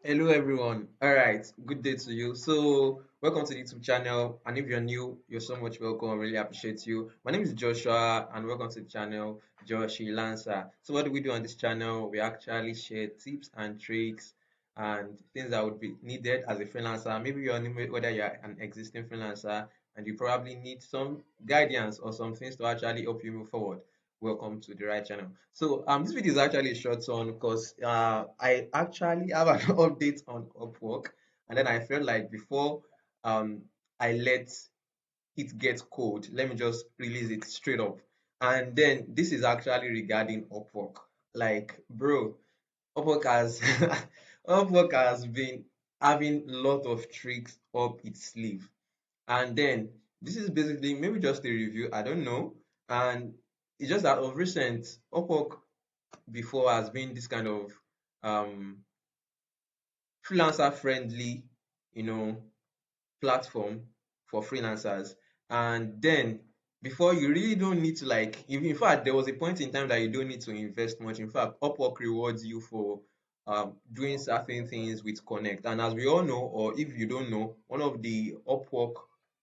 Hello everyone. All right, good day to you. So, welcome to the YouTube channel. And if you're new, you're so much welcome. I really appreciate you. My name is Joshua, and welcome to the channel, Josh Lancer. So, what do we do on this channel? We actually share tips and tricks and things that would be needed as a freelancer. Maybe you're new, whether you're an existing freelancer and you probably need some guidance or some things to actually help you move forward. Welcome to the right channel. So this video is actually a short one because I actually have an update on Upwork, and then I felt like before um I let it get cold, let me just release it straight up. And then this is actually regarding Upwork. Like, bro, Upwork has Upwork has been having a lot of tricks up its sleeve. And then this is basically maybe just a review, I don't know. And it's just that of recent, Upwork before has been this kind of um freelancer friendly, you know, platform for freelancers. And then before, you really don't need to, like, in fact there was a point in time that you don't need to invest much. In fact, Upwork rewards you for doing certain things with Connect. And as we all know, or if you don't know, one of the Upwork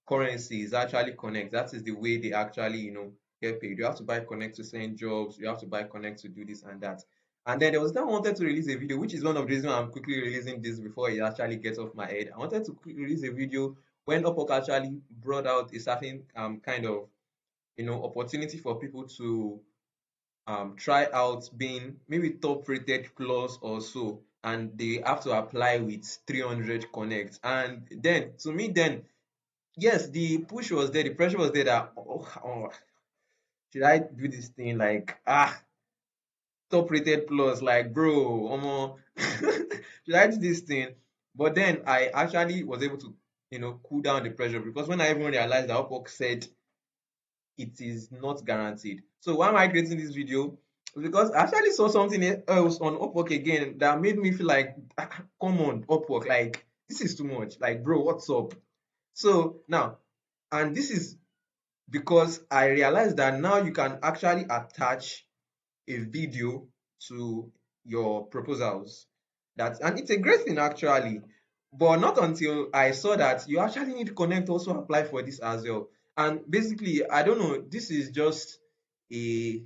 currency is actually Connect. That is the way they actually, get paid. You have to buy Connect to send jobs, you have to buy Connect to do this and that. And then there was time I wanted to release a video, which is one of the reasons I'm quickly releasing this before it actually gets off my head. I wanted to quickly release a video when Upwork actually brought out a certain kind of opportunity for people to try out being maybe top rated plus or so, and they have to apply with 300 connects. And then to me, then yes, the push was there, the pressure was there that should I do this thing, like top rated plus, like, bro, should I do this thing? But then I actually was able to cool down the pressure, because when I even realized that Upwork said it is not guaranteed. So why am I creating this video? Because I actually saw something else on Upwork again that made me feel like, come on, Upwork, like, this is too much. Like, bro, what's up? So now, and this is because I realized that now you can actually attach a video to your proposals. And it's a great thing actually. But not until I saw that you actually need to connect also apply for this as well. And basically, I don't know, this is just a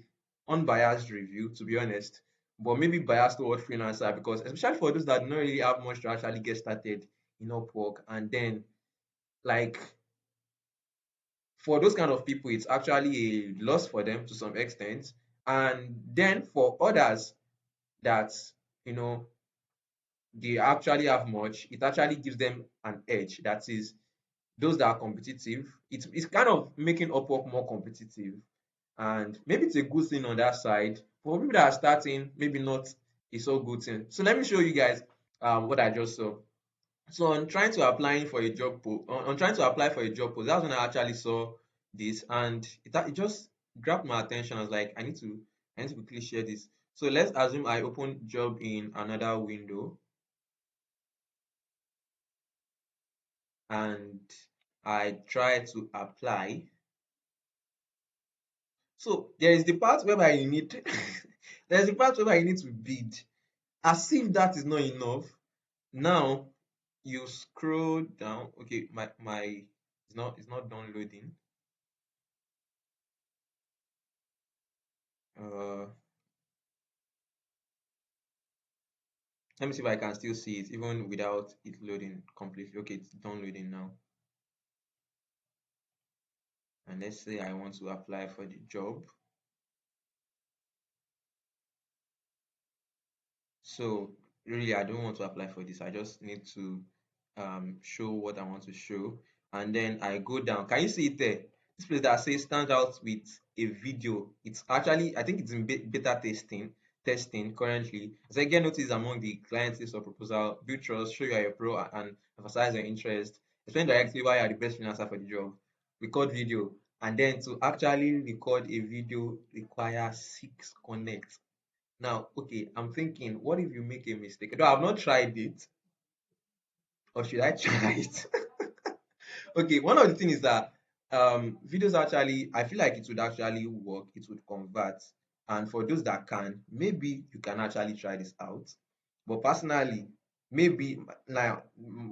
unbiased review, to be honest, but maybe biased toward freelancer, because especially for those that don't really have much to actually get started in Upwork. And then, like, for those kind of people, it's actually a loss for them to some extent. And then for others that you know they actually have much, it actually gives them an edge. That is, those that are competitive, it's kind of making Upwork more competitive, and maybe it's a good thing on that side. For people that are starting, maybe not a so good thing. So let me show you guys what I just saw. So on trying to applying for a job on trying to apply for a job post, that's when I actually saw this, and it just grabbed my attention. I was like, I need to quickly share this. So let's assume I open job in another window, and I try to apply. So there is the part whereby you need there's the part whereby you need to bid. As if that is not enough, now you scroll down. Okay, my it's not downloading. Uh Let me see if I can still see it even without it loading completely. Okay, it's downloading now. And let's say I want to apply for the job. So really, I don't want to apply for this. I just need to show what I want to show. And then I go down. Can you see it there? This place that says stand out with a video. It's actually, I think it's in beta testing currently. As I get noticed among the clients list of proposal, build trust, show you are a pro, and emphasize your interest. Explain directly why you are the best freelancer for the job. Record video. And then to actually record a video requires 6 connects. Now, okay, I'm thinking, what if you make a mistake? No, I've not tried it, or should I try it? Okay, one of the things is that videos actually, I feel like it would actually work, it would convert. And for those that can, maybe you can actually try this out. But personally, maybe now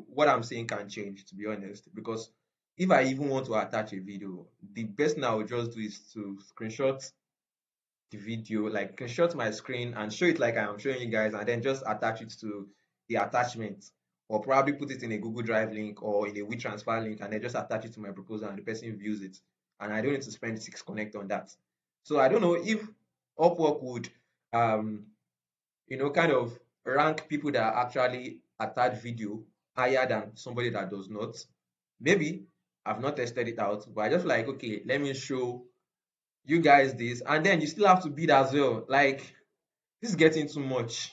what I'm saying can change, to be honest, because if I even want to attach a video, the best thing I would just do is to screenshot the video, like screenshot my screen and show it like I am showing you guys, and then just attach it to the attachment, or probably put it in a Google Drive link or in a WeTransfer link, and then just attach it to my proposal, and the person views it, and I don't need to spend 6 connect on that. So I don't know if Upwork would, um, kind of rank people that actually attach video higher than somebody that does not. Maybe I've not tested it out, but I just like, okay, let me show you guys this, and then you still have to bid as well. Like, this is getting too much.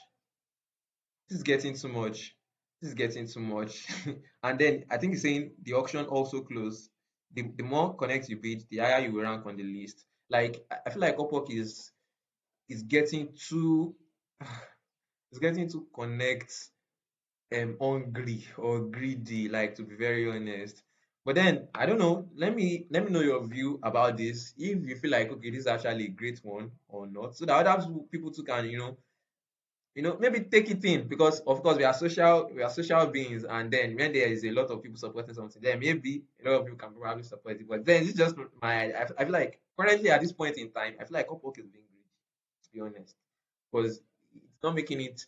This is getting too much. This is getting too much. And then I think it's saying the auction also closed. The more connects you bid, the higher you will rank on the list. Like, I feel like Upwork is getting too it's getting too connect hungry or greedy, like, to be very honest. But then I don't know. Let me know your view about this. If you feel like, okay, this is actually a great one or not, so that other people too can, maybe take it in, because of course we are social beings, and then when there is a lot of people supporting something, then maybe a lot of people can probably support it. But then it's just I feel like currently at this point in time, I feel like Upwork is being greedy, to be honest, because it's not making it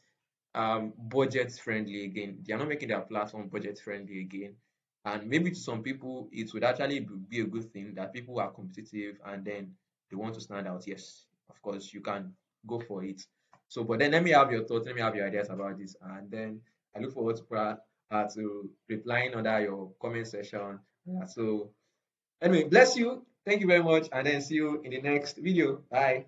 budget friendly again. They are not making their platform budget friendly again. And maybe to some people it would actually be a good thing that people are competitive and then they want to stand out. Yes, of course you can go for it. So, but then let me have your thoughts, let me have your ideas about this, and then I look forward to replying under your comment section. So anyway, bless you. Thank you very much, and then see you in the next video. Bye.